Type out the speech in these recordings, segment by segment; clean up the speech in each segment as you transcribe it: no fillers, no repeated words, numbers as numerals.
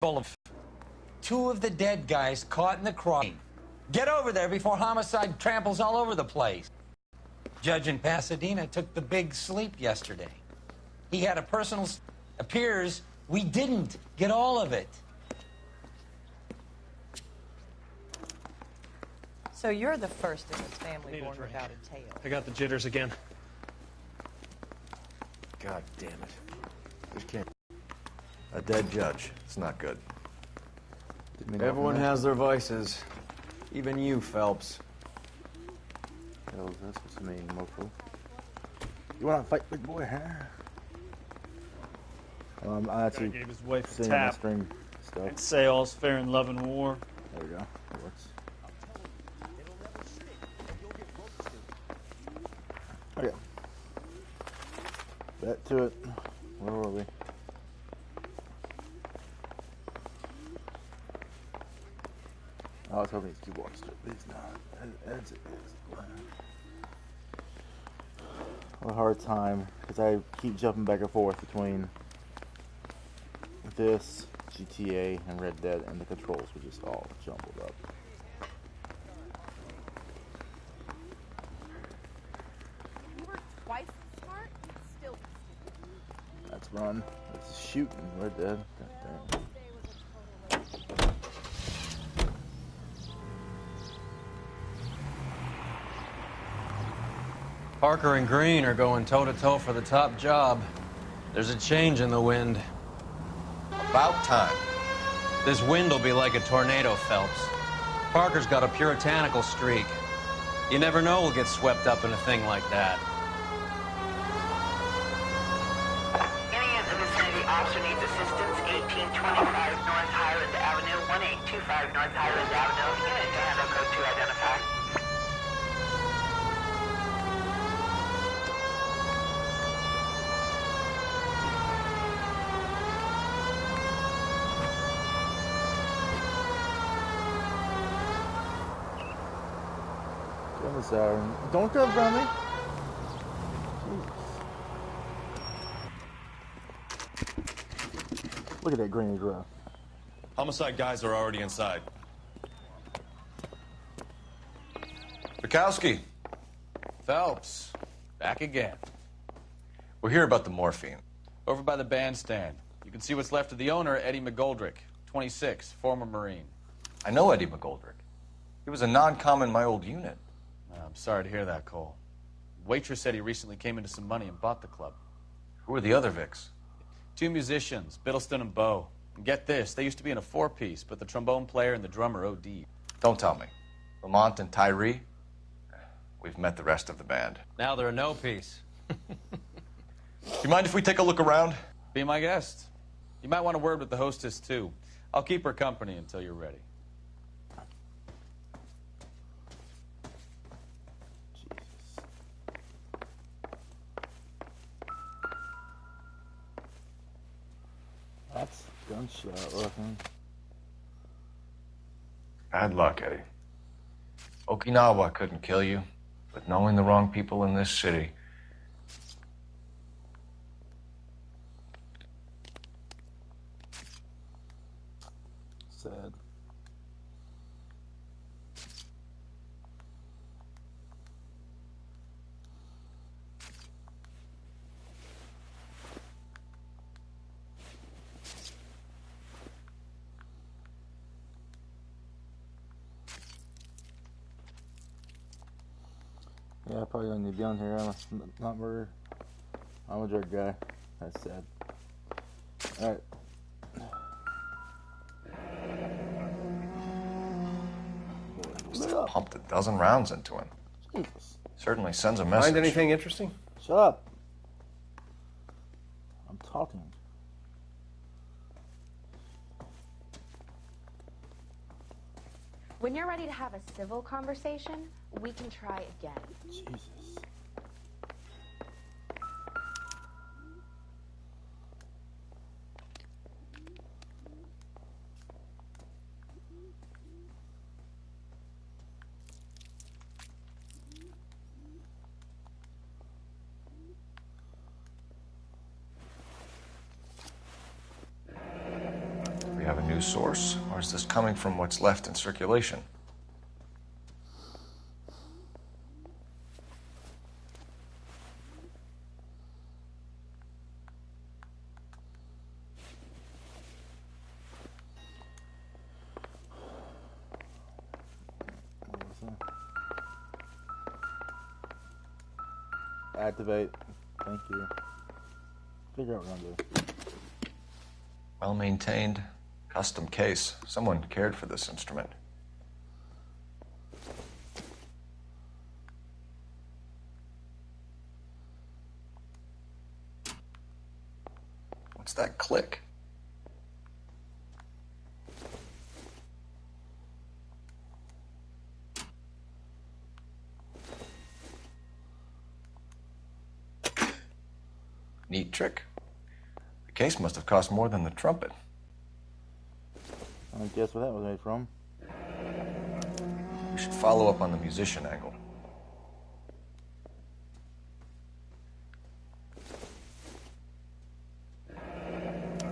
full of... Two of the dead guys caught in the crime. Get over there before homicide tramples all over the place. Judge in Pasadena took the big sleep yesterday. He had a personal... Appears we didn't get all of it. So you're the first in this family born without a tail. I got the jitters again. God damn it. Just can't. A dead judge. It's not good. Everyone has their vices. Even you, Phelps. Hell, that's what's the mean, mofo. You wanna fight, big boy, huh? I actually gave his wife a seen tap. the string stuff. I'd say all's fair in love and war. There we go. That works. Okay. Back to it. Where were we? I was hoping he's 2 blocks, but he's not. As it is. A hard time because I keep jumping back and forth between this, GTA, and Red Dead, and the controls were just all jumbled up. You were twice as smart, still. That's run. That's shooting. Red Dead. God damn. Parker and Green are going toe-to-toe for the top job. There's a change in the wind. About time. This wind will be like a tornado, Phelps. Parker's got a puritanical streak. You never know we'll get swept up in a thing like that. Any of the vicinity officer needs assistance, 1825 North Highland Avenue, 1825 North Highland Avenue. Unit to handle code 2 identified. Don't go around me. Jesus. Look at that green grass. Homicide guys are already inside. Bukowski. Phelps, back again. We're here about the morphine. Over by the bandstand. You can see what's left of the owner, Eddie McGoldrick, 26, former Marine. I know Eddie McGoldrick. He was a non-com in my old unit. I'm sorry to hear that, Cole. Waitress said he recently came into some money and bought the club. Who are the other Vics? 2 musicians, Biddleston and Bowe. And get this, they used to be in a 4-piece, but the trombone player and the drummer OD'd. Don't tell me. Lamont and Tyree? We've met the rest of the band. Now they're a no-piece. Do you mind if we take a look around? Be my guest. You might want a word with the hostess, too. I'll keep her company until you're ready. That's gunshot looking. Bad luck, Eddie. Okinawa couldn't kill you, but knowing the wrong people in this city... Sad. Yeah, I probably don't need to be on here. I'm not murder. I'm a drug guy. That's sad. Alright. Must have pumped a dozen rounds into him. Jesus. Certainly sends a message. Find anything interesting? Shut up. I'm talking. When you're ready to have a civil conversation, we can try again. Jesus. We have a new news source, or is this coming from what's left in circulation? Activate. Thank you. Figure out what I'm doing. Well maintained, custom case. Someone cared for this instrument. What's that click? Neat trick. The case must have cost more than the trumpet. I guess where that was made from. We should follow up on the musician angle.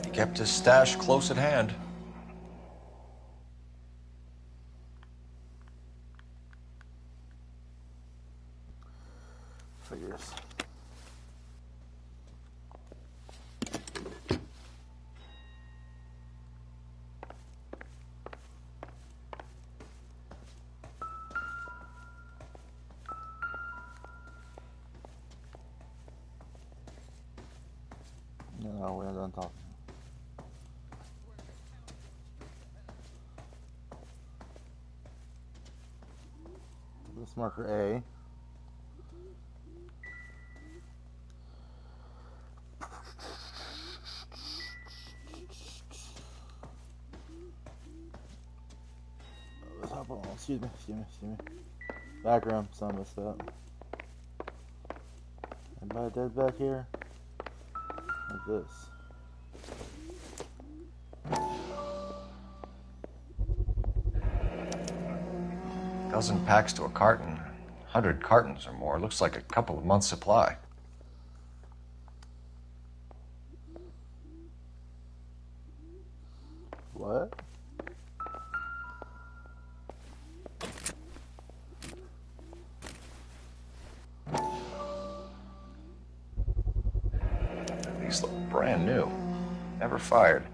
He kept his stash close at hand. Figures. No, we're not done talking. This marker A. Let's hop on. Excuse me. Background, some messed up. Anybody dead back here? Like this. Dozen packs to a carton. 100 cartons or more. Looks like a couple of months' supply. What? These look brand new. Never fired.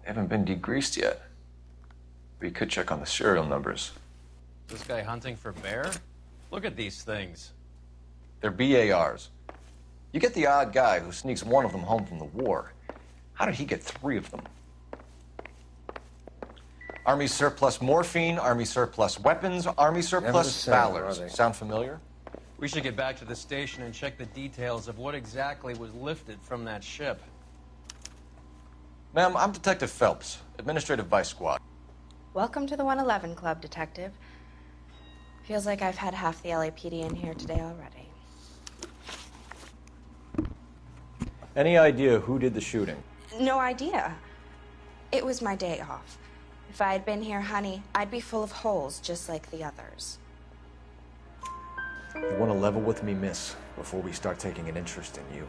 They haven't been degreased yet. We could check on the serial numbers. This guy hunting for bear? Look at these things. They're BARs. You get the odd guy who sneaks one of them home from the war. How did he get 3 of them? Army surplus morphine, Army surplus weapons, Army surplus valors. Sound familiar? We should get back to the station and check the details of what exactly was lifted from that ship. Ma'am, I'm Detective Phelps, Administrative Vice Squad. Welcome to the 111 Club, Detective. Feels like I've had half the LAPD in here today already. Any idea who did the shooting? No idea. It was my day off. If I had been here, honey, I'd be full of holes just like the others. You want to level with me, miss, before we start taking an interest in you.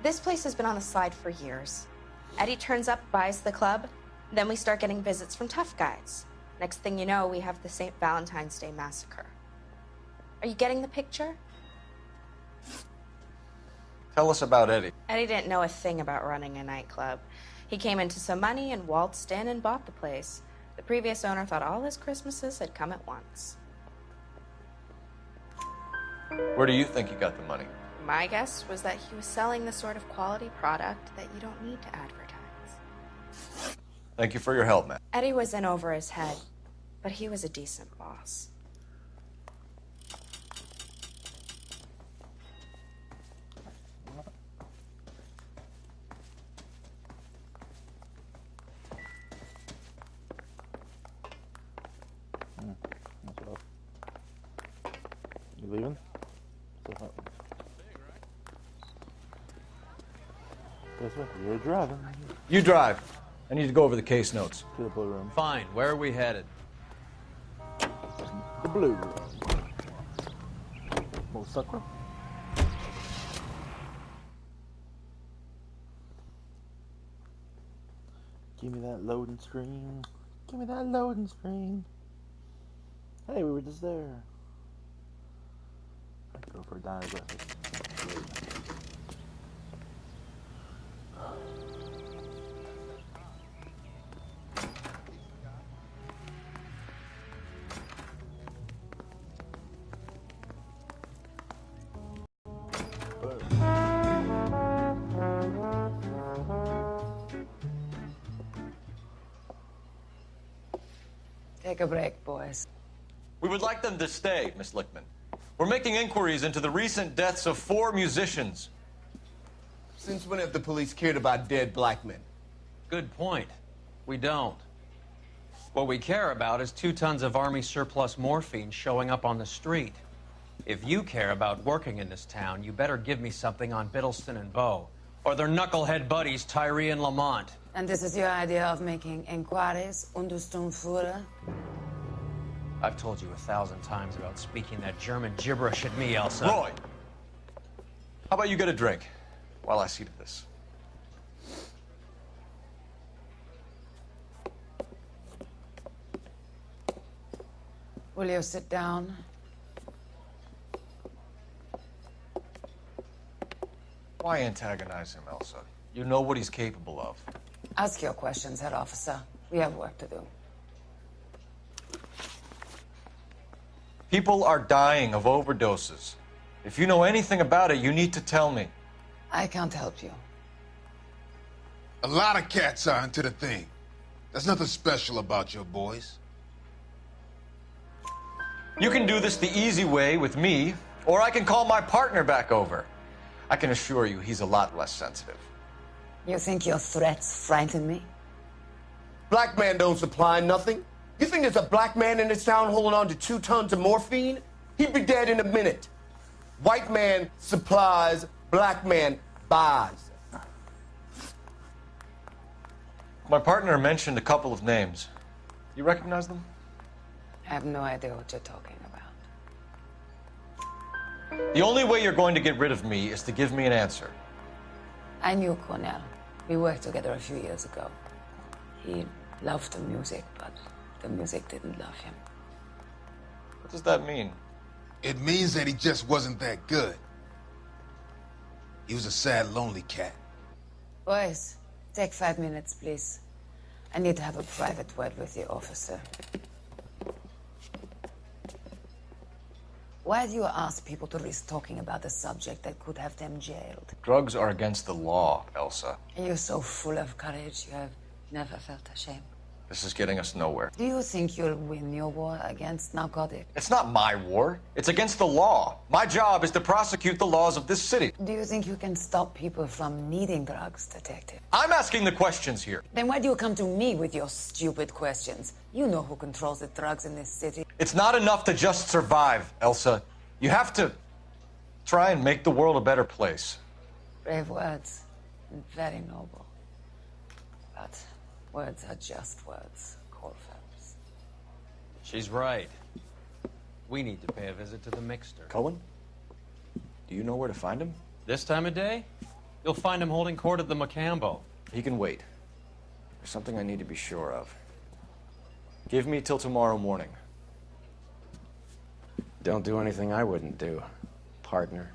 This place has been on the slide for years. Eddie turns up, buys the club, then we start getting visits from tough guys. Next thing you know, we have the St. Valentine's Day massacre. Are you getting the picture? Tell us about Eddie. Eddie didn't know a thing about running a nightclub. He came into some money and waltzed in and bought the place. The previous owner thought all his Christmases had come at once. Where do you think he got the money? My guess was that he was selling the sort of quality product that you don't need to advertise. Thank you for your help, man. Eddie was in over his head, but he was a decent boss. You leaving? Guess what? You're driving. You drive. I need to go over the case notes. To the blue room. Fine. Where are we headed? The blue room. Most sucker. Give me that loading screen. Give me that loading screen. Hey, we were just there. I'd go for a diner breakfast. Take a break, boys. We would like them to stay, Miss Lickman. We're making inquiries into the recent deaths of 4 musicians. Since when have the police cared about dead black men? Good point. We don't. What we care about is 2 tons of Army surplus morphine showing up on the street. If you care about working in this town, you better give me something on Biddleston and Bow, or their knucklehead buddies Tyree and Lamont. And this is your idea of making inquiries, Untersturmführer? I've told you 1,000 times about speaking that German gibberish at me, Elsa. Roy, how about you get a drink while I see to this? Will you sit down? Why antagonize him, Elsa? You know what he's capable of. Ask your questions, Herr Officer. We have work to do. People are dying of overdoses. If you know anything about it, you need to tell me. I can't help you. A lot of cats are into the thing. There's nothing special about your boys. You can do this the easy way with me, or I can call my partner back over. I can assure you he's a lot less sensitive. You think your threats frighten me? Black man don't supply nothing. You think there's a black man in this town holding on to 2 tons of morphine? He'd be dead in a minute. White man supplies, black man buys. My partner mentioned a couple of names. You recognize them? I have no idea what you're talking about. The only way you're going to get rid of me is to give me an answer. I knew Cornell. We worked together a few years ago. He loved the music, but the music didn't love him. What does that mean? It means that he just wasn't that good. He was a sad, lonely cat. Boys, take 5 minutes, please. I need to have a private word with the officer. Why do you ask people to risk talking about a subject that could have them jailed? Drugs are against the law, Elsa. And you're so full of courage, you have never felt ashamed. This is getting us nowhere. Do you think you'll win your war against narcotics? It's not my war. It's against the law. My job is to prosecute the laws of this city. Do you think you can stop people from needing drugs, Detective? I'm asking the questions here. Then why do you come to me with your stupid questions? You know who controls the drugs in this city. It's not enough to just survive, Elsa. You have to try and make the world a better place. Brave words, and very noble. But words are just words, Cole Phelps. She's right. We need to pay a visit to the Mixter. Cohen? Do you know where to find him? This time of day? You'll find him holding court at the Macambo. He can wait. There's something I need to be sure of. Give me till tomorrow morning. Don't do anything I wouldn't do, partner.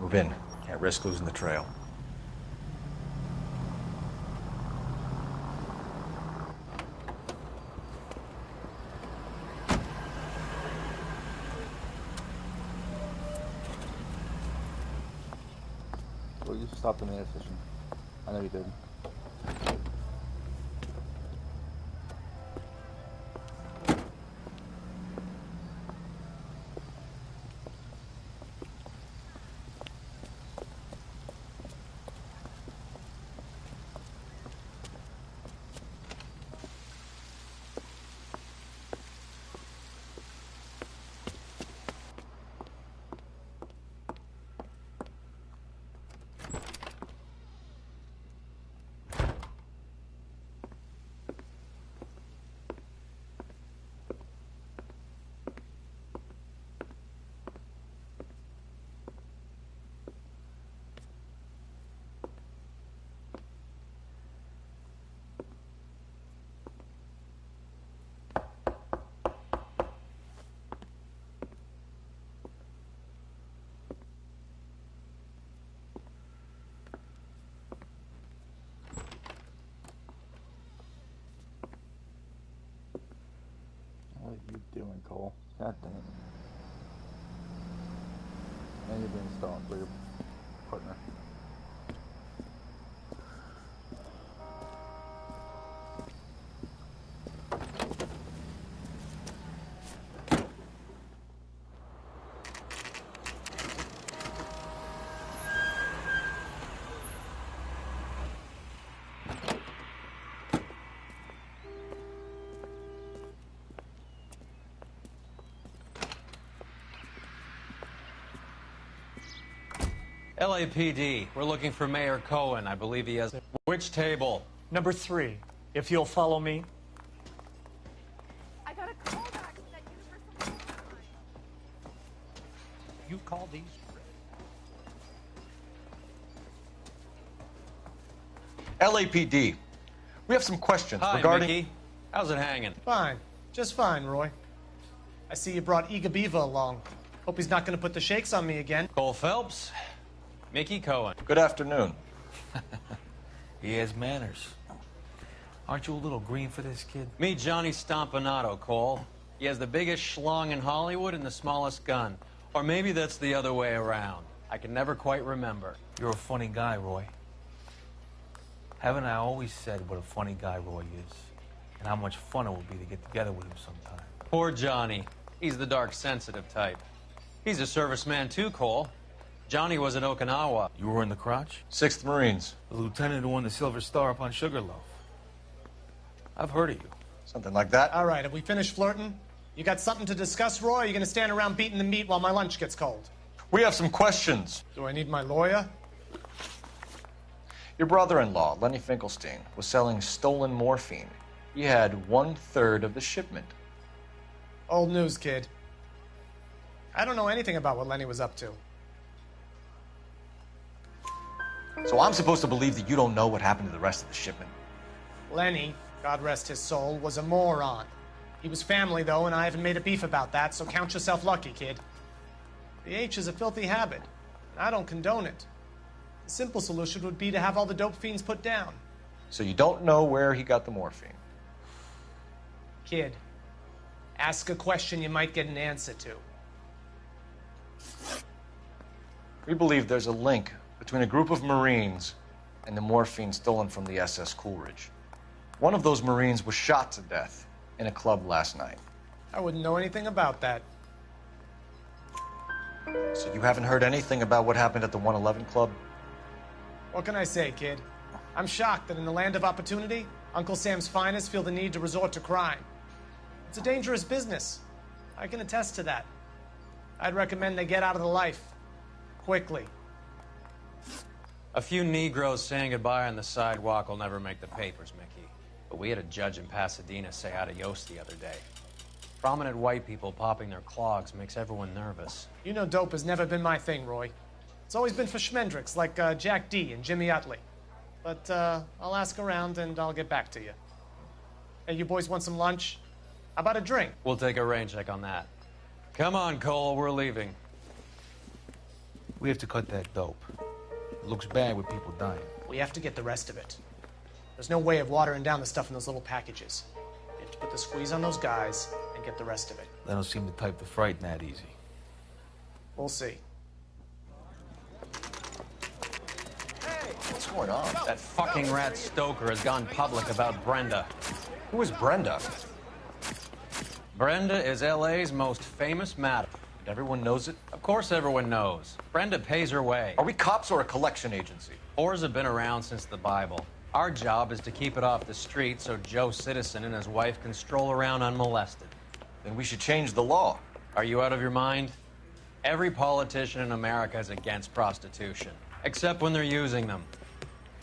Move in. Can't risk losing the trail. Well, you stopped in the intersection. I know you did. What are you doing, Cole? God damn it. And you're being stalked by your partner. LAPD, we're looking for Mayor Cohen. I believe he has... Which table? Number 3, if you'll follow me. I got a call back from that universal line. You call these? LAPD. We have some questions Hi, regarding... Mickey. How's it hanging? Fine. Just fine, Roy. I see you brought Iga Beaver along. Hope he's not going to put the shakes on me again. Cole Phelps, Mickey Cohen. Good afternoon. He has manners. Aren't you a little green for this kid? Meet Johnny Stompanato, Cole. He has the biggest schlong in Hollywood and the smallest gun. Or maybe that's the other way around. I can never quite remember. You're a funny guy, Roy. Haven't I always said what a funny guy Roy is? And how much fun it would be to get together with him sometime. Poor Johnny. He's the dark, sensitive type. He's a serviceman too, Cole. Johnny was at Okinawa. You were in the crotch? 6th Marines. The lieutenant who won the Silver Star up on Sugarloaf. I've heard of you. Something like that. All right, have we finished flirting? You got something to discuss, Roy? Or are you going to stand around beating the meat while my lunch gets cold? We have some questions. Do I need my lawyer? Your brother-in-law, Lenny Finkelstein, was selling stolen morphine. He had 1/3 of the shipment. Old news, kid. I don't know anything about what Lenny was up to. So I'm supposed to believe that you don't know what happened to the rest of the shipment? Lenny, God rest his soul, was a moron. He was family, though, and I haven't made a beef about that, so count yourself lucky, kid. The H is a filthy habit, and I don't condone it. The simple solution would be to have all the dope fiends put down. So you don't know where he got the morphine? Kid, ask a question you might get an answer to. We believe there's a link between a group of Marines and the morphine stolen from the SS Coolidge. One of those Marines was shot to death in a club last night. I wouldn't know anything about that. So you haven't heard anything about what happened at the 111 Club? What can I say, kid? I'm shocked that in the land of opportunity, Uncle Sam's finest feel the need to resort to crime. It's a dangerous business. I can attest to that. I'd recommend they get out of the life. Quickly. A few Negroes saying goodbye on the sidewalk will never make the papers, Mickey. But we had a judge in Pasadena say adios the other day. Prominent white people popping their clogs makes everyone nervous. You know dope has never been my thing, Roy. It's always been for schmendricks like Jack D and Jimmy Utley. But I'll ask around and I'll get back to you. Hey, you boys want some lunch? How about a drink? We'll take a rain check on that. Come on, Cole, we're leaving. We have to cut that dope. It looks bad with people dying. We have to get the rest of it. There's no way of watering down the stuff in those little packages. You have to put the squeeze on those guys and get the rest of it. They don't seem the type to frighten that easy. We'll see. What's going on? That fucking rat Stoker has gone public about Brenda. Who is Brenda? Brenda is LA's most famous madam. Everyone knows it? Of course everyone knows. Brenda pays her way. Are we cops or a collection agency? Whores have been around since the Bible. Our job is to keep it off the street so Joe Citizen and his wife can stroll around unmolested. Then we should change the law. Are you out of your mind? Every politician in America is against prostitution, except when they're using them.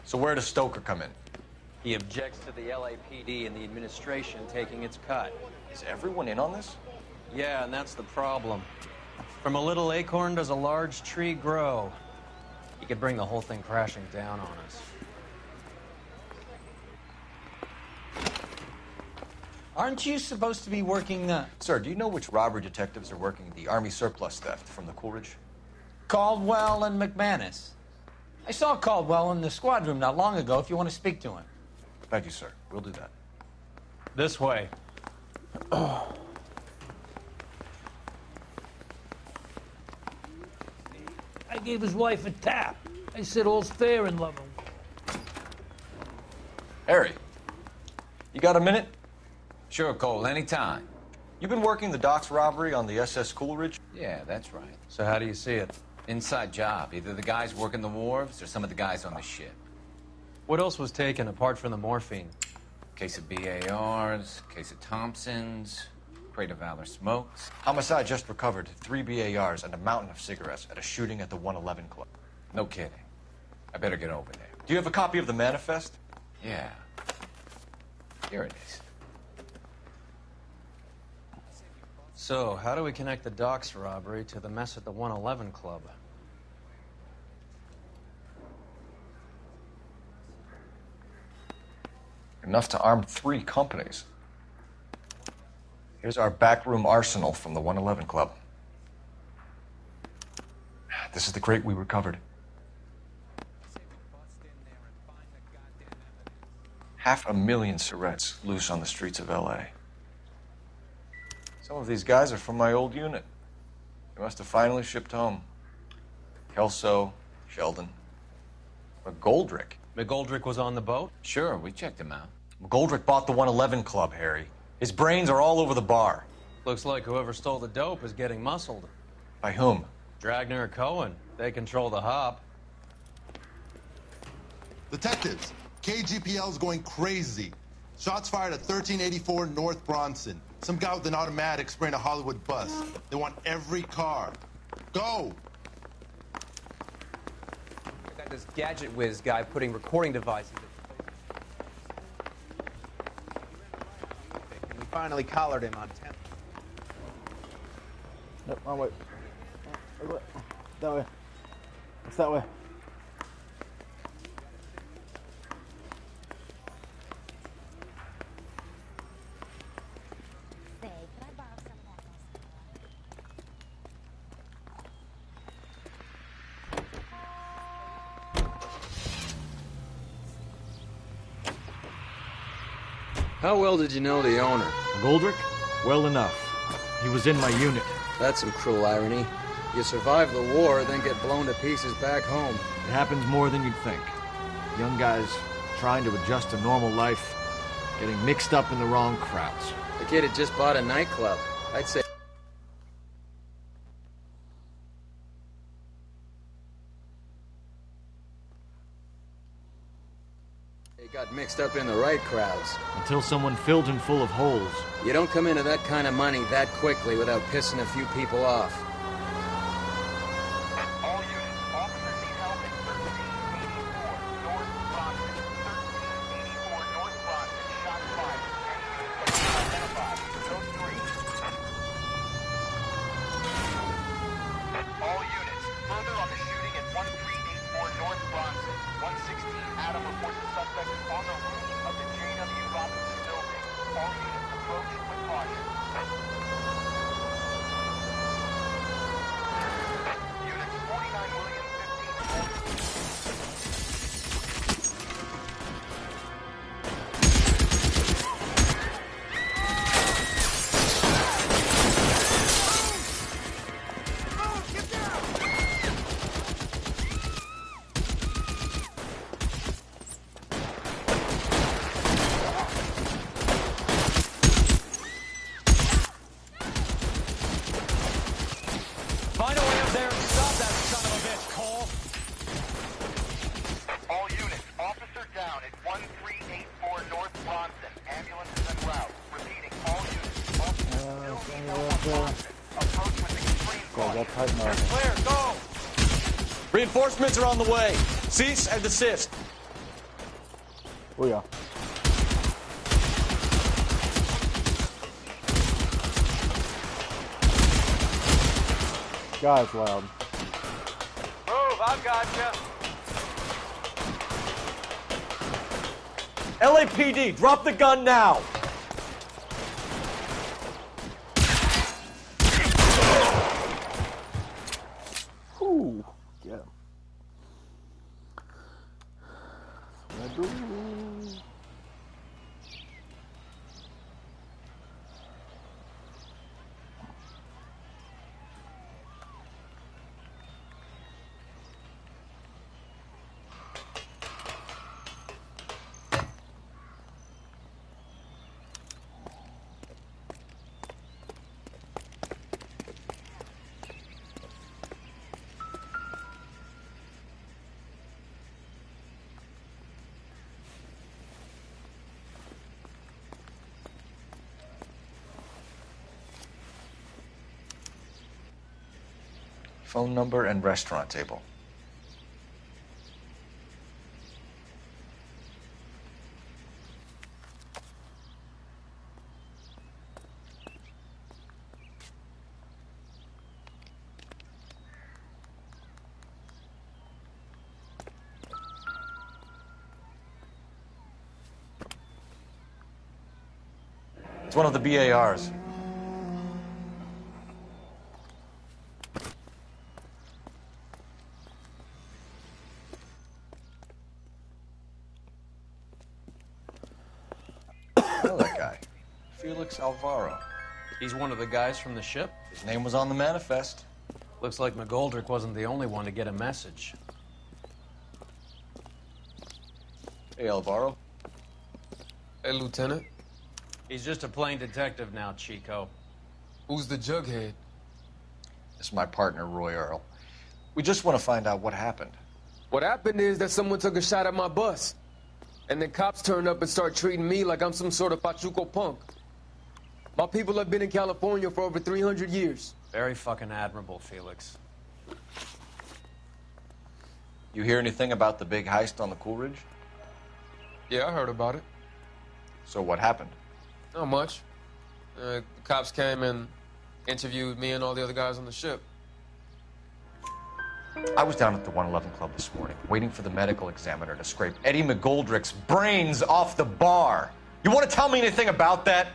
So where does Stoker come in? He objects to the LAPD and the administration taking its cut. Is everyone in on this? Yeah, and that's the problem. From a little acorn does a large tree grow. He could bring the whole thing crashing down on us. Aren't you supposed to be working the... Sir, do you know which robbery detectives are working the Army surplus theft from the Coolidge? Caldwell and McManus. I saw Caldwell in the squad room not long ago if you want to speak to him. Thank you, sir. We'll do that. This way. I gave his wife a tap. I said all's fair in love. Harry, you got a minute? Sure, Cole, anytime. You've been working the docks robbery on the SS Coolidge? Yeah, that's right. So how do you see it? Inside job. Either the guys working the wharves or some of the guys on the ship. What else was taken apart from the morphine? Case of BARs, case of Thompsons, crate of Valor smokes. Homicide just recovered 3 BARs and a mountain of cigarettes at a shooting at the 111 Club. No kidding. I better get over there. Do you have a copy of the manifest? Yeah. Here it is. So, how do we connect the docks robbery to the mess at the 111 Club? Enough to arm 3 companies. Here's our backroom arsenal from the 111 Club. This is the crate we recovered. 500,000 cigarettes loose on the streets of LA. Some of these guys are from my old unit. They must have finally shipped home. Kelso, Sheldon, McGoldrick. McGoldrick was on the boat? Sure, we checked him out. McGoldrick bought the 111 Club, Harry. His brains are all over the bar. Looks like whoever stole the dope is getting muscled. By whom? Dragner or Cohen. They control the hop. Detectives, KGPL's going crazy. Shots fired at 1384 North Bronson. Some guy with an automatic spraying a Hollywood bus. They want every car. Go! I got this gadget whiz guy putting recording devices. And we finally collared him on 10. Nope, wrong way. That way. It's that way. How well did you know the owner? Goldrick? Well enough. He was in my unit. That's some cruel irony. You survive the war, then get blown to pieces back home. It happens more than you'd think. Young guys trying to adjust to normal life, getting mixed up in the wrong crowds. The kid had just bought a nightclub. I'd say... They got mixed up in the right crowds. Until someone filled him full of holes. You don't come into that kind of money that quickly without pissing a few people off. All units, officers need help in 1384 North Bronson. 1384 North Bronson, shot Suspect is on the roof of the J.W. Robinson building. All units approach with caution. Units 49 William 15. Find a way up there and stop that son of a bitch, Cole. All units, officer down at 1384 North Bronson. Ambulance is en route. Repeating, all units, officer still need help on Bronson. Approach with extreme caution. Clear, go! Reinforcements are on the way. Cease and desist. Oh yeah. Guy's loud. Move, I've got you. LAPD, drop the gun now. Ooh, yeah. That's what I do. Phone number and restaurant table. It's one of the BARs. know that guy. Felix Alvaro. He's one of the guys from the ship? His name was on the manifest. Looks like McGoldrick wasn't the only one to get a message. Hey, Alvaro. Hey, Lieutenant. He's just a plain detective now, Chico. Who's the jughead? This is my partner, Roy Earl. We just want to find out what happened. What happened is that someone took a shot at my bus. And then cops turned up and start treating me like I'm some sort of Pachuco punk. My people have been in California for over 300 years. Very fucking admirable, Felix. You hear anything about the big heist on the Coolidge? Yeah, I heard about it. So what happened? Not much. The cops came and interviewed me and all the other guys on the ship. I was down at the 111 Club this morning, waiting for the medical examiner to scrape Eddie McGoldrick's brains off the bar. You want to tell me anything about that?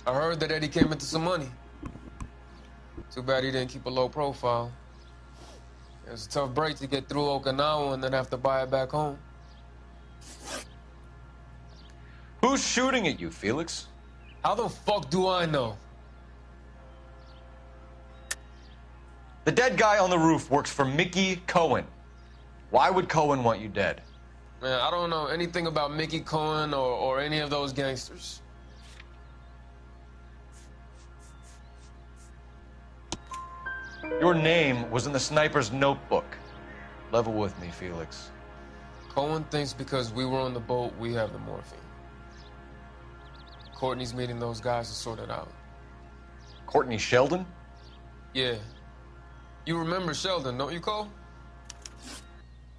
I heard that Eddie came into some money. Too bad he didn't keep a low profile. It was a tough break to get through Okinawa and then have to buy it back home. Who's shooting at you, Felix? How the fuck do I know? The dead guy on the roof works for Mickey Cohen. Why would Cohen want you dead? Man, I don't know anything about Mickey Cohen or any of those gangsters. Your name was in the sniper's notebook. Level with me, Felix. Cohen thinks because we were on the boat, we have the morphine. Courtney's meeting those guys to sort it out. Courtney Sheldon? Yeah. You remember Sheldon, don't you, Cole?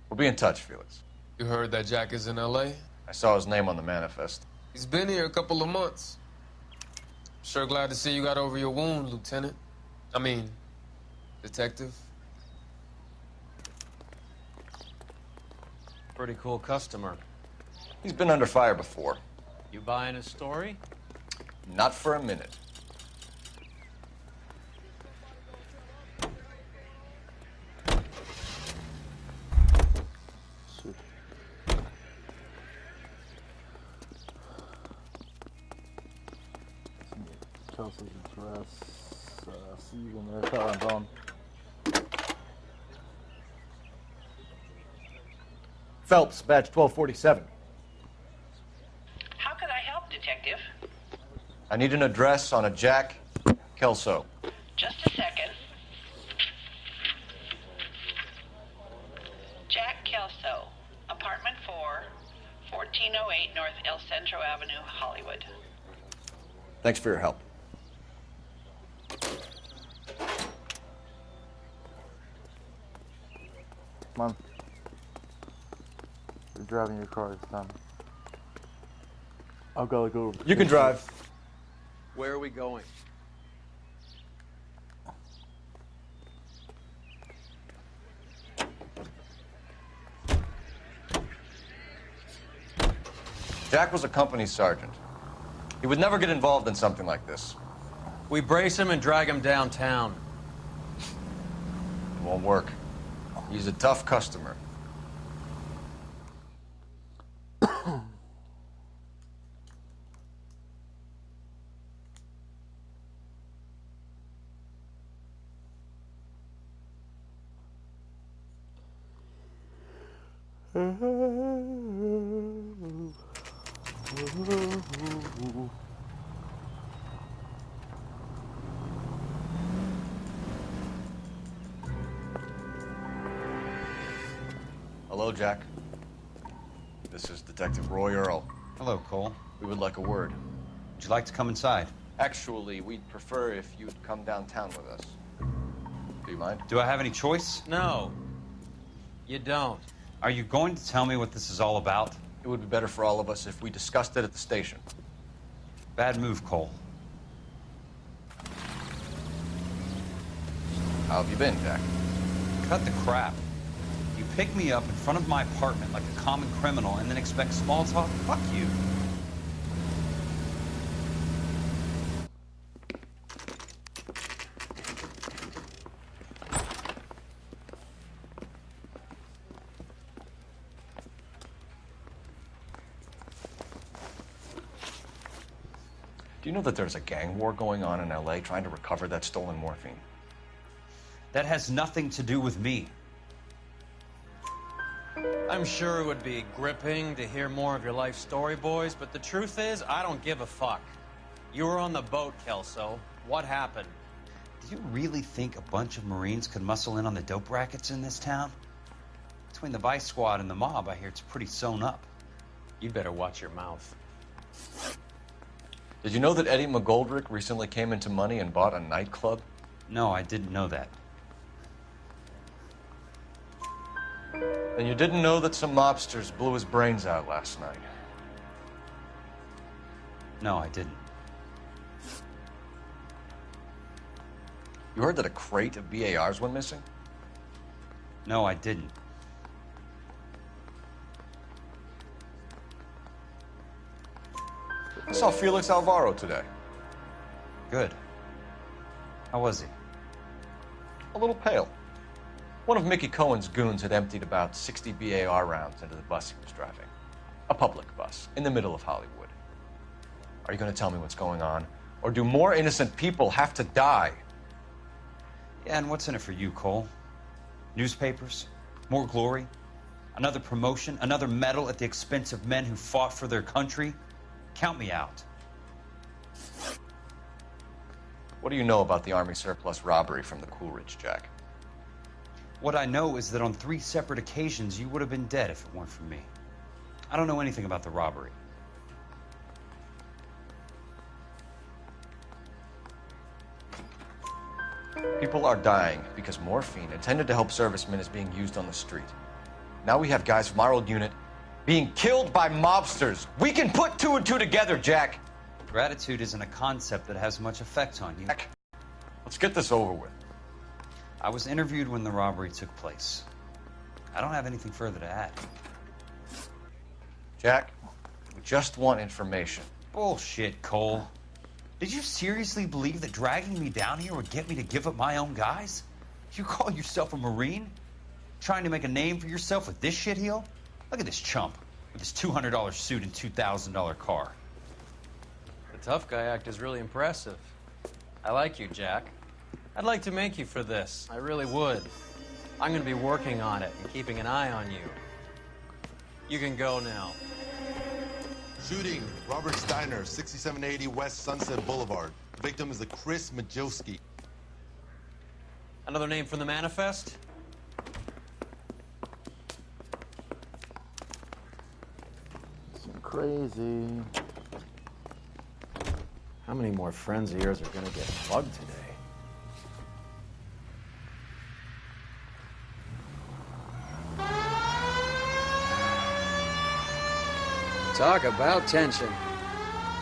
We'll be in touch, Felix. You heard that Jack is in L.A.? I saw his name on the manifest. He's been here a couple of months. Sure glad to see you got over your wound, Lieutenant. I mean, Detective. Pretty cool customer. He's been under fire before. You buying his story? Not for a minute. Chelsea's address. See you when they're telling on. Phelps, badge 1247. How could I help, Detective? I need an address on a Jack Kelso. Just a second. Jack Kelso, apartment 4, 1408 North El Centro Avenue, Hollywood. Thanks for your help. Come on. You're driving your car this time. I'll gotta go. You can drive. Where are we going? Jack was a company sergeant. He would never get involved in something like this. We brace him and drag him downtown. It won't work. He's a tough customer. Hello, Jack. This is Detective Roy Earl. Hello, Cole. We would like a word. Would you like to come inside? Actually, we'd prefer if you'd come downtown with us. Do you mind? Do I have any choice? No. You don't. Are you going to tell me what this is all about? It would be better for all of us if we discussed it at the station. Bad move, Cole. How have you been, Jack? Cut the crap. You pick me up in front of my apartment like a common criminal and then expect small talk? Fuck you. Do you know that there's a gang war going on in LA trying to recover that stolen morphine? That has nothing to do with me. I'm sure it would be gripping to hear more of your life story, boys, but the truth is, I don't give a fuck. You were on the boat, Kelso. What happened? Do you really think a bunch of Marines could muscle in on the dope rackets in this town? Between the Vice Squad and the mob, I hear it's pretty sewn up. You'd better watch your mouth. Did you know that Eddie McGoldrick recently came into money and bought a nightclub? No, I didn't know that. And you didn't know that some mobsters blew his brains out last night? No, I didn't. You heard that a crate of BARs went missing? No, I didn't. I saw Felix Alvaro today. Good. How was he? A little pale. One of Mickey Cohen's goons had emptied about 60 BAR rounds into the bus he was driving. A public bus, in the middle of Hollywood. Are you going to tell me what's going on? Or do more innocent people have to die? Yeah, and what's in it for you, Cole? Newspapers? More glory? Another promotion? Another medal at the expense of men who fought for their country? Count me out. What do you know about the Army surplus robbery from the Coolidge, Jack? What I know is that on 3 separate occasions, you would have been dead if it weren't for me. I don't know anything about the robbery. People are dying because morphine intended to help servicemen is being used on the street. Now we have guys from our old unit being killed by mobsters. We can put 2 and 2 together, Jack. Gratitude isn't a concept that has much effect on you. Jack, let's get this over with. I was interviewed when the robbery took place. I don't have anything further to add. Jack, We just want information. Bullshit, Cole. Did you seriously believe that dragging me down here would get me to give up my own guys? You call yourself a Marine? Trying to make a name for yourself with this shitheel? Look at this chump with his $200 suit and $2,000 car. The tough guy act is really impressive. I like you, Jack. I'd like to make you for this. I really would. I'm going to be working on it and keeping an eye on you. You can go now. Shooting, Robert Steiner, 6780 West Sunset Boulevard. The victim is a Chris Majowski. Another name from the manifest? Some crazy. How many more friends of yours are gonna get plugged today? Talk about tension.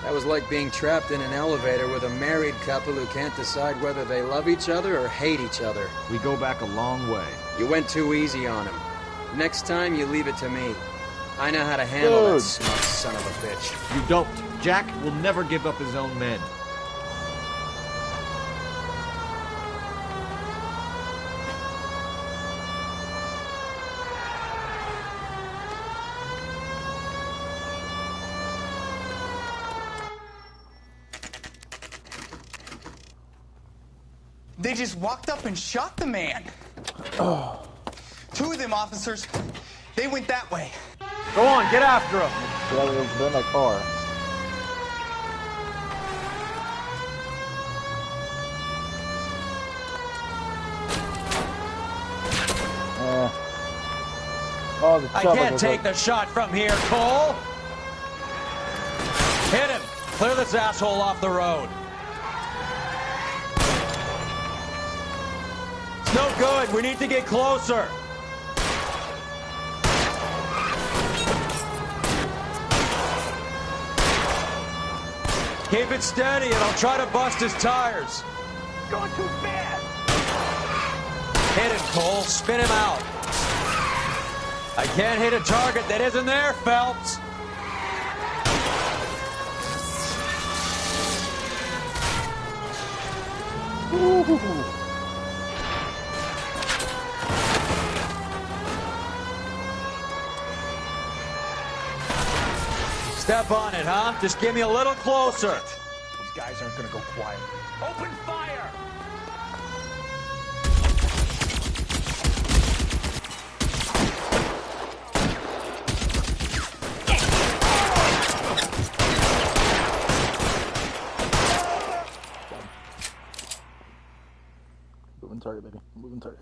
That was like being trapped in an elevator with a married couple who can't decide whether they love each other or hate each other. We go back a long way. You went too easy on him. Next time, you leave it to me. I know how to handle that smart son of a bitch. You don't. Jack will never give up his own men. They just walked up and shot the man. Oh. Two of them officers, they went that way. Go on, get after him. Yeah, they're in my car. Oh, the I can't take the shot from here, Cole. Hit him. Clear this asshole off the road. It's no good. We need to get closer. Keep it steady and I'll try to bust his tires. Going too fast. Hit him, Cole. Spin him out. I can't hit a target that isn't there, Phelps. Ooh. Step on it, huh? Just get me a little closer. These guys aren't gonna go quiet. Open fire! Moving target, baby. Moving target.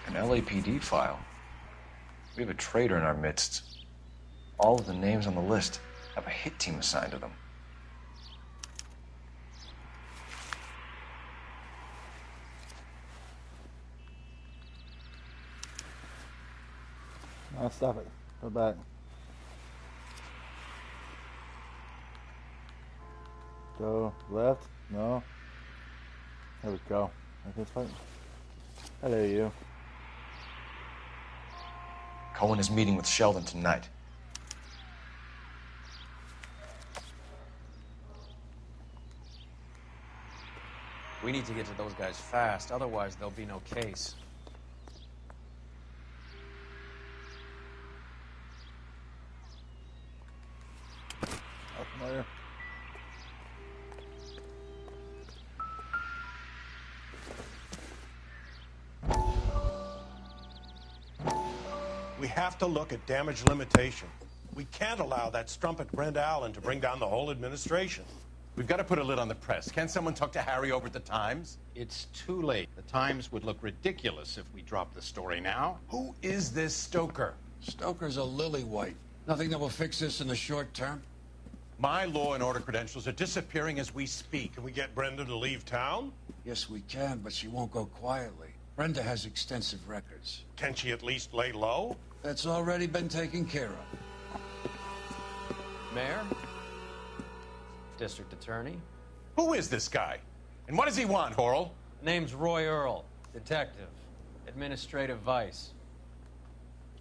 An LAPD file. We have a traitor in our midst. All of the names on the list have a hit team assigned to them. No, stop it. Go back. Go left. No. There we go. Okay, it's fine. Hello, you. Cohen is meeting with Sheldon tonight. We need to get to those guys fast, otherwise there'll be no case. Up there. We have to look at damage limitation. We can't allow that strumpet Brent Allen to bring down the whole administration. We've got to put a lid on the press. Can't someone talk to Harry over at the Times? It's too late. The Times would look ridiculous if we dropped the story now. Who is this Stoker? Stoker's a lily white. Nothing that will fix this in the short term. My law and order credentials are disappearing as we speak. Can we get Brenda to leave town? Yes, we can, but she won't go quietly. Brenda has extensive records. Can she at least lay low? That's already been taken care of. Mayor? District Attorney? Who is this guy? And what does he want, Coral? Name's Roy Earl, detective, administrative vice.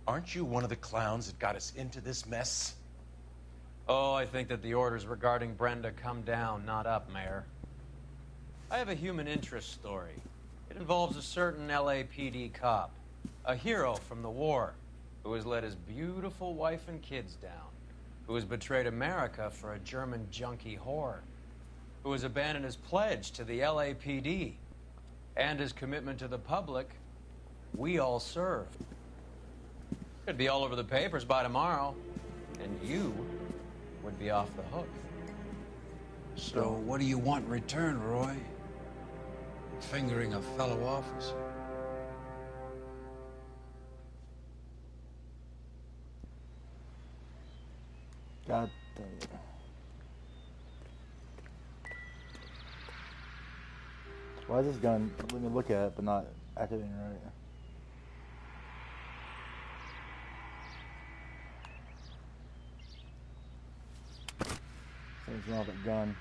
Aren't you one of the clowns that got us into this mess? Oh, I think that the orders regarding Brenda come down, not up, Mayor. I have a human interest story. It involves a certain LAPD cop, a hero from the war, who has let his beautiful wife and kids down, who has betrayed America for a German junkie whore, who has abandoned his pledge to the LAPD and his commitment to the public. We all serve. Could be all over the papers by tomorrow, and you would be off the hook. So what do you want in return, Roy? Fingering a fellow officer? God dang it. Why is this gun let me look at it but not activating right? Something's wrong with that gun.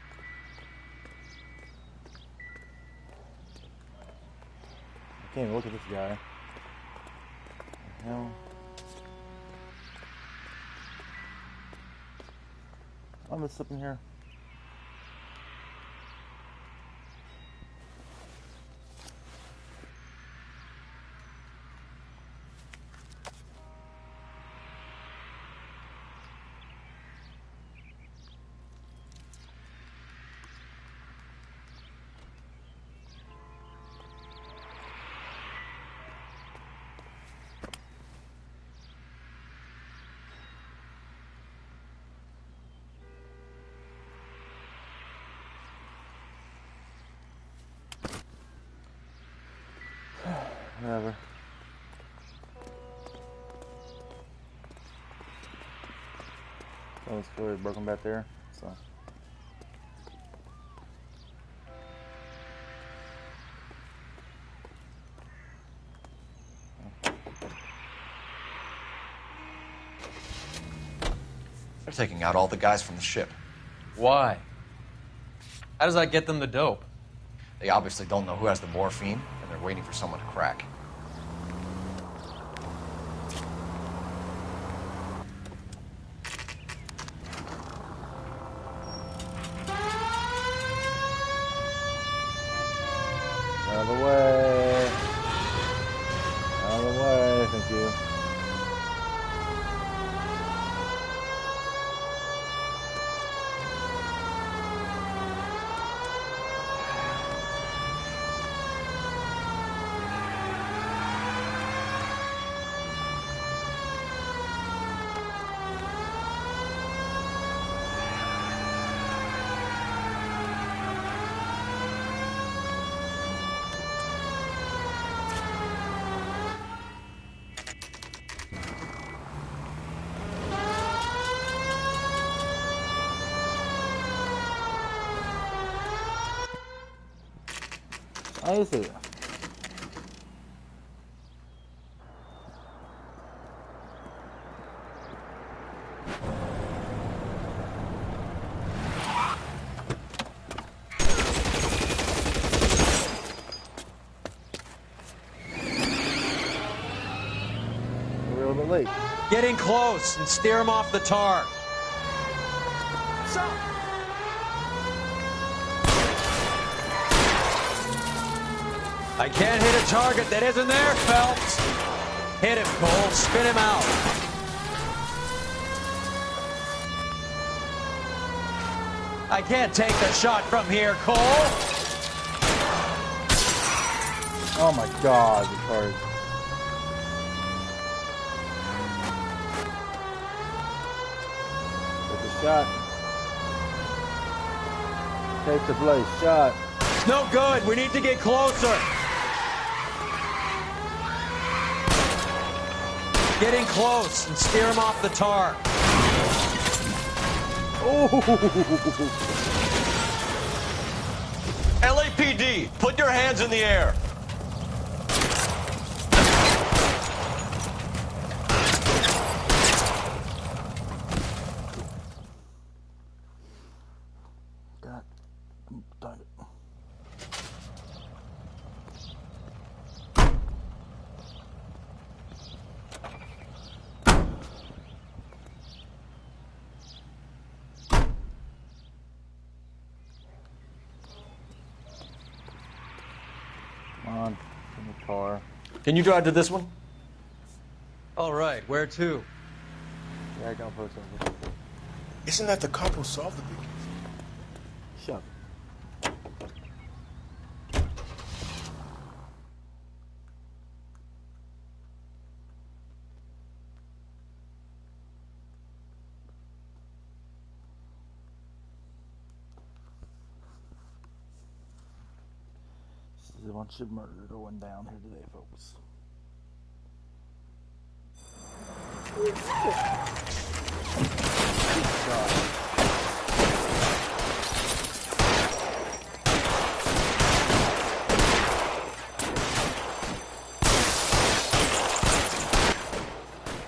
I can't even look at this guy. What the hell? I'm gonna slip in here. Whatever. Oh, it's really broken back there, so. They're taking out all the guys from the ship. Why? How does that get them the dope? They obviously don't know who has the morphine, and they're waiting for someone to crack. Out of the way. Out of the way, thank you. I see. We're a little bit late. Get in close and steer him off the tar. I can't hit a target that isn't there, Phelps. Hit him, Cole. Spin him out. I can't take the shot from here, Cole. Oh my God, the card. Take the shot. Take the place. Shot. It's no good. We need to get closer. Get in close and steer him off the tar. Oh! LAPD, put your hands in the air. God, darn it. Come on, in the car. Can you drive to this one? All right, where to? Yeah, don't post over. Isn't that the cop who solved the big case? Shut up. This is a bunch of murder going down here today, folks. You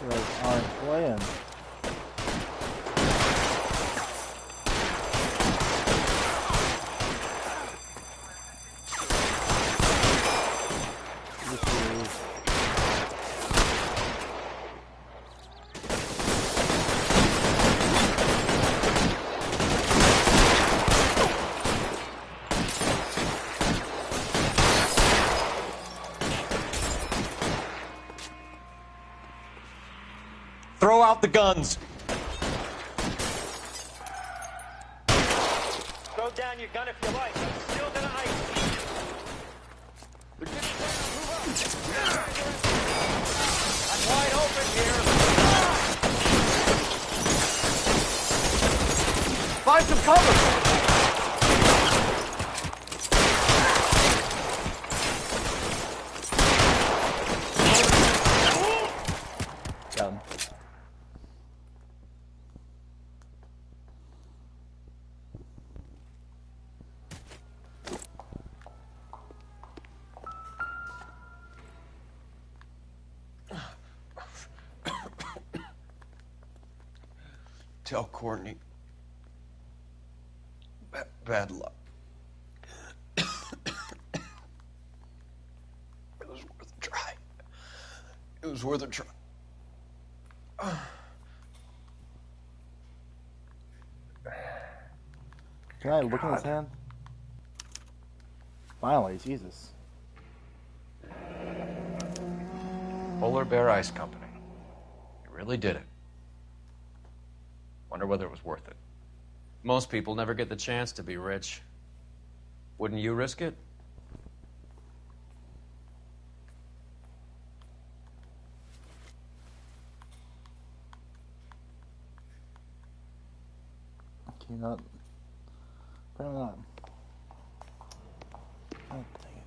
guys aren't playing. Throw out the guns. Throw down your gun if you like. I'm still gonna ice you. They're getting down. Move up. I'm wide open here. Find some cover. Got him. Tell Courtney. Bad luck. It was worth a try. It was worth a try. Can I look in his hand? Finally, Jesus. Polar Bear Ice Company. You really did it. Wonder whether it was worth it. Most people never get the chance to be rich. Wouldn't you risk it? Can you not? Apparently not. Oh, dang it.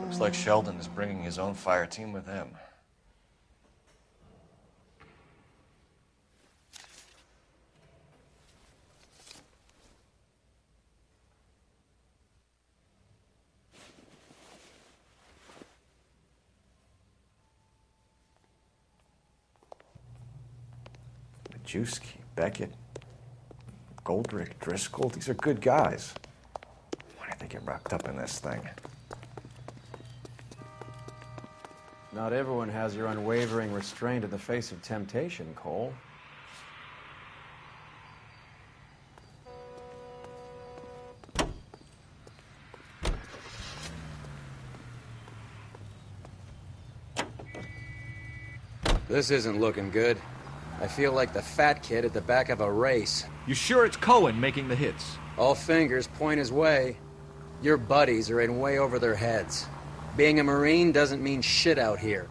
Looks like Sheldon is bringing his own fire team with him. Majewski, Beckett, Goldrick, Driscoll, these are good guys. Why did they get wrapped up in this thing? Not everyone has your unwavering restraint in the face of temptation, Cole. This isn't looking good. I feel like the fat kid at the back of a race. You sure it's Cohen making the hits? All fingers point his way. Your buddies are in way over their heads. Being a Marine doesn't mean shit out here.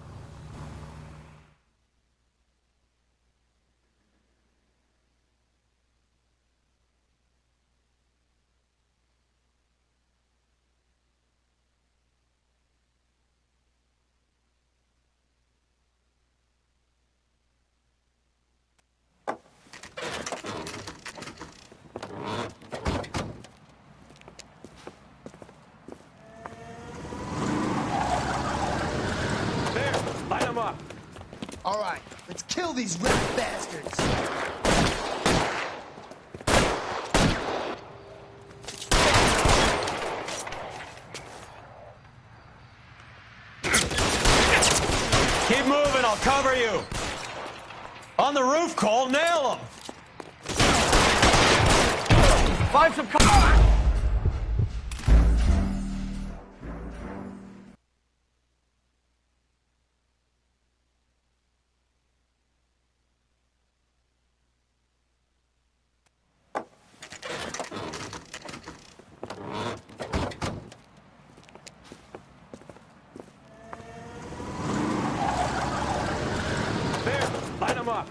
All right, let's kill these rat bastards. Keep moving, I'll cover you. On the roof, Cole, nail him. Find some cover. Line them up.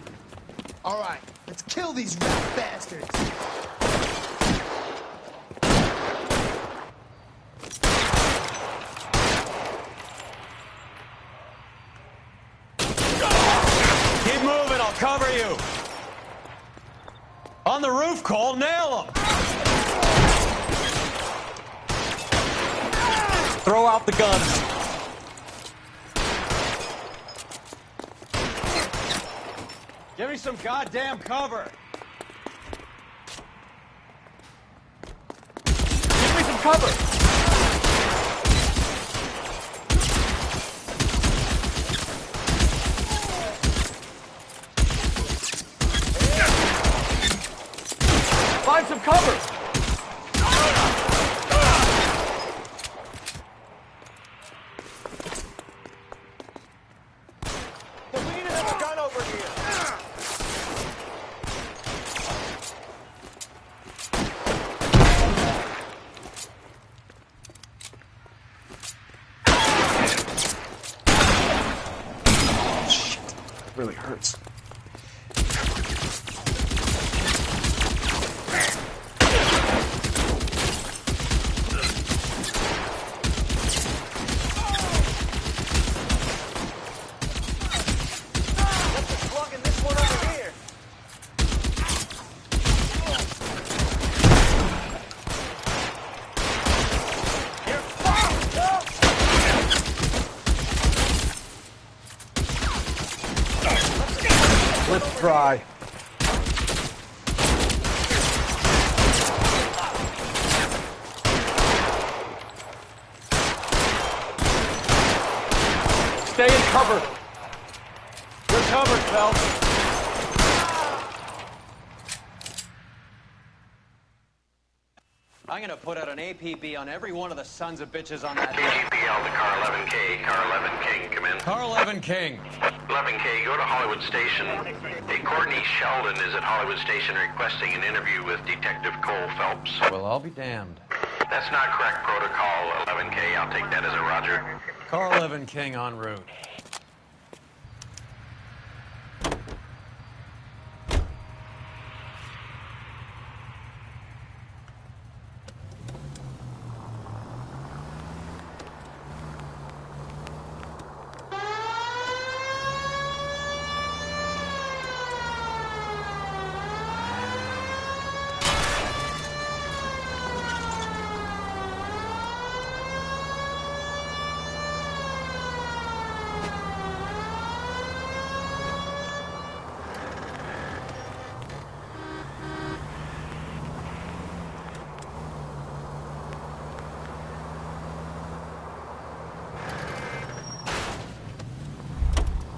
All right, let's kill these rat bastards. Keep moving, I'll cover you. On the roof, Cole, nail him. Throw out the guns. Give me some goddamn cover. Give me some cover. Find some cover. We need to have a gun over here. It really hurts. Let's try. Stay in cover. You're covered, Phelps. I'm gonna put out an APB on every one of the sons of bitches on that. KGPL to car 11K. Car 11 King, come in. Car 11 King. 11K, go to Hollywood Station. Hey, Courtney Sheldon is at Hollywood Station requesting an interview with Detective Cole Phelps. Well, I'll be damned. That's not correct protocol, 11K. I'll take that as a roger. Car 11 King en route.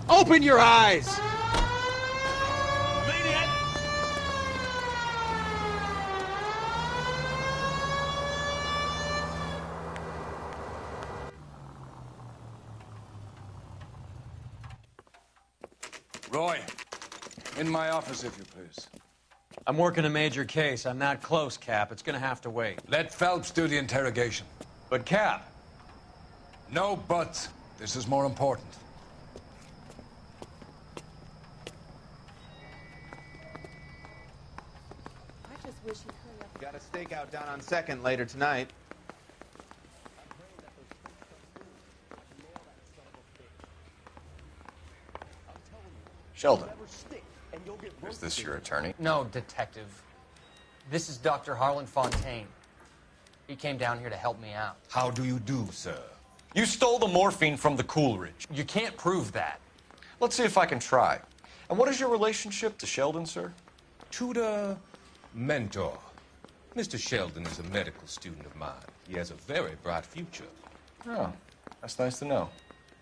Open your eyes! Roy, in my office, if you please. I'm working a major case. I'm not close, Cap. It's gonna have to wait. Let Phelps do the interrogation. But, Cap... No buts. This is more important. I just wish he'd hurry up. Got a stakeout down on 2nd later tonight. Sheldon, is this your attorney? No, detective. This is Dr. Harlan Fontaine. He came down here to help me out. How do you do, sir? You stole the morphine from the Coolidge. You can't prove that. Let's see if I can try. And what is your relationship to Sheldon, sir? Tutor, mentor. Mr. Sheldon is a medical student of mine. He has a very bright future. Oh, that's nice to know.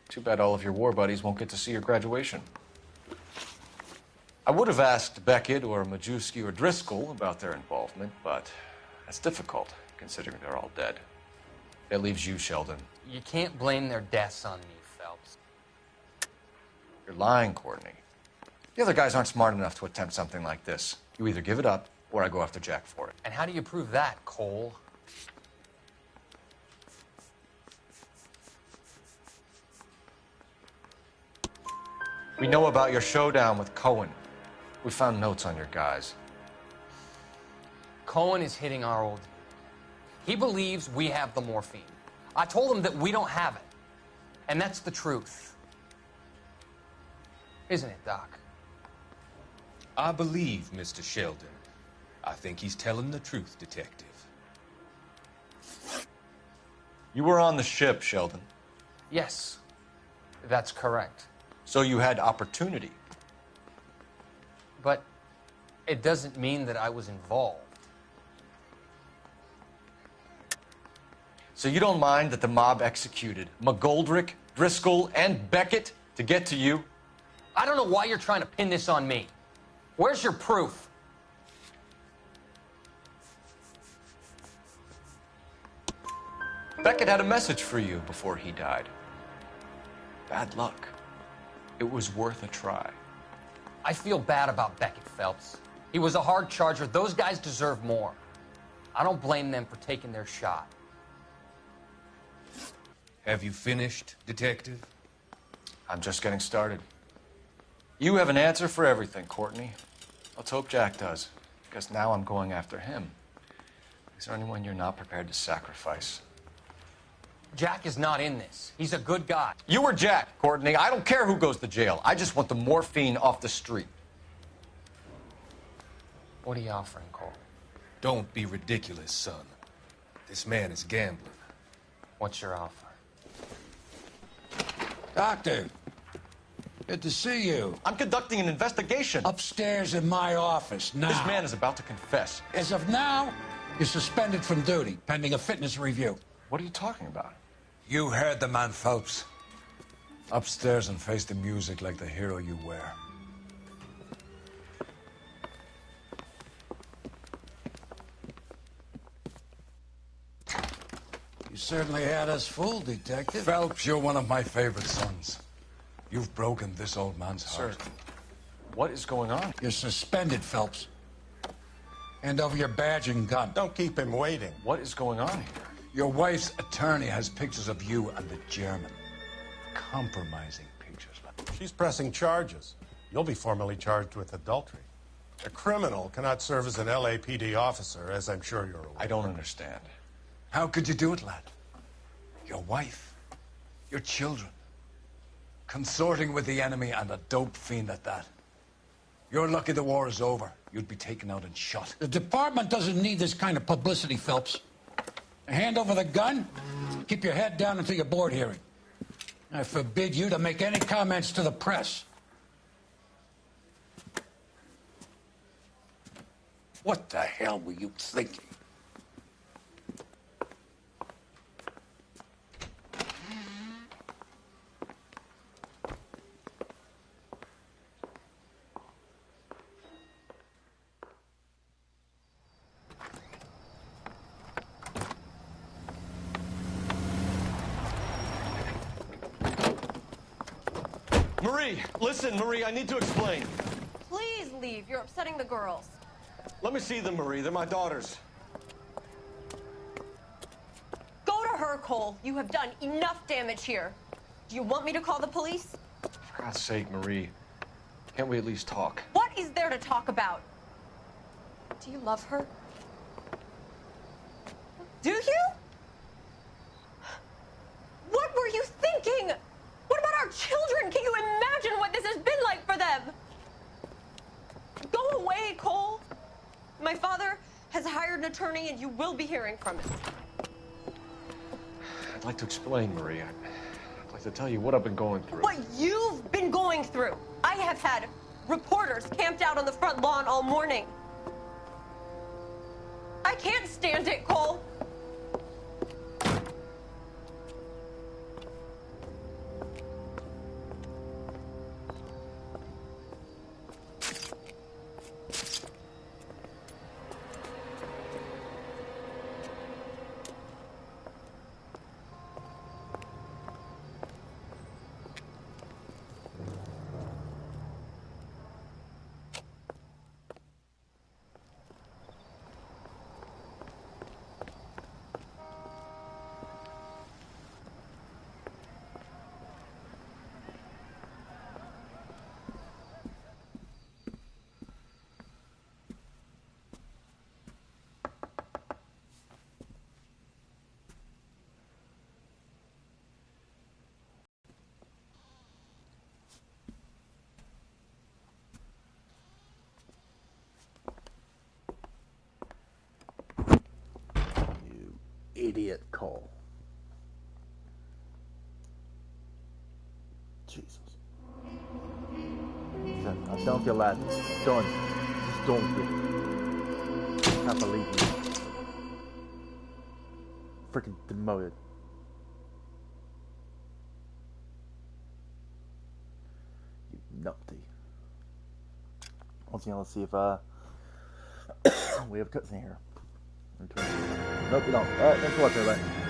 Too bad all of your war buddies won't get to see your graduation. I would have asked Beckett or Majewski or Driscoll about their involvement, but that's difficult, considering they're all dead. That leaves you, Sheldon. You can't blame their deaths on me, Phelps. You're lying, Courtney. The other guys aren't smart enough to attempt something like this. You either give it up, or I go after Jack for it. And how do you prove that, Cole? We know about your showdown with Cohen. We found notes on your guys. Cohen is hitting our old dude. He believes we have the morphine. I told him that we don't have it. And that's the truth. Isn't it, Doc? I believe Mr. Sheldon. I think he's telling the truth, Detective. You were on the ship, Sheldon. Yes, that's correct. So you had opportunity. But it doesn't mean that I was involved. So you don't mind that the mob executed McGoldrick, Driscoll, and Beckett to get to you? I don't know why you're trying to pin this on me. Where's your proof? Beckett had a message for you before he died. Bad luck. It was worth a try. I feel bad about Beckett, Phelps. He was a hard charger. Those guys deserve more. I don't blame them for taking their shot. Have you finished, Detective? I'm just getting started. You have an answer for everything, Courtney. Let's hope Jack does, because now I'm going after him. Is there anyone you're not prepared to sacrifice? Jack is not in this. He's a good guy. You or Jack, Courtney. I don't care who goes to jail. I just want the morphine off the street. What are you offering, Cole? Don't be ridiculous, son. This man is gambling. What's your offer? Doctor, good to see you. I'm conducting an investigation. Upstairs in my office, now. This man is about to confess. As of now, you're suspended from duty, pending a fitness review. What are you talking about? You heard the man, Phelps. Upstairs and face the music like the hero you were. You certainly had us fooled, Detective. Phelps, you're one of my favorite sons. You've broken this old man's heart. Sir, what is going on? You're suspended, Phelps. Hand over your badge and gun. Don't keep him waiting. What is going on here? Your wife's attorney has pictures of you and the German. Compromising pictures. She's pressing charges. You'll be formally charged with adultery. A criminal cannot serve as an LAPD officer, as I'm sure you're aware. I don't understand. How could you do it, lad? Your wife, your children, consorting with the enemy and a dope fiend at that. You're lucky the war is over. You'd be taken out and shot. The department doesn't need this kind of publicity, Phelps. Hand over the gun, keep your head down until your board hearing. I forbid you to make any comments to the press. What the hell were you thinking? Marie, listen, Marie, I need to explain. Please leave. You're upsetting the girls. Let me see them, Marie. They're my daughters. Go to her, Cole. You have done enough damage here. Do you want me to call the police? For God's sake, Marie. Can't we at least talk? What is there to talk about? Do you love her? Do you? What were you thinking? What about our children? Can you imagine what this has been like for them? Go away, Cole. My father has hired an attorney and you will be hearing from him. I'd like to explain, Marie. I'd like to tell you what I've been going through. What you've been going through. I have had reporters camped out on the front lawn all morning. I can't stand it, Cole. Idiot Cole. Jesus. Don't feel bad. Don't. Just don't do it. I can't believe you. Freaking demoted. You numpty. Once again, let's see if we have cuts in here. Nope, we don't. Alright, thanks for watching, everybody.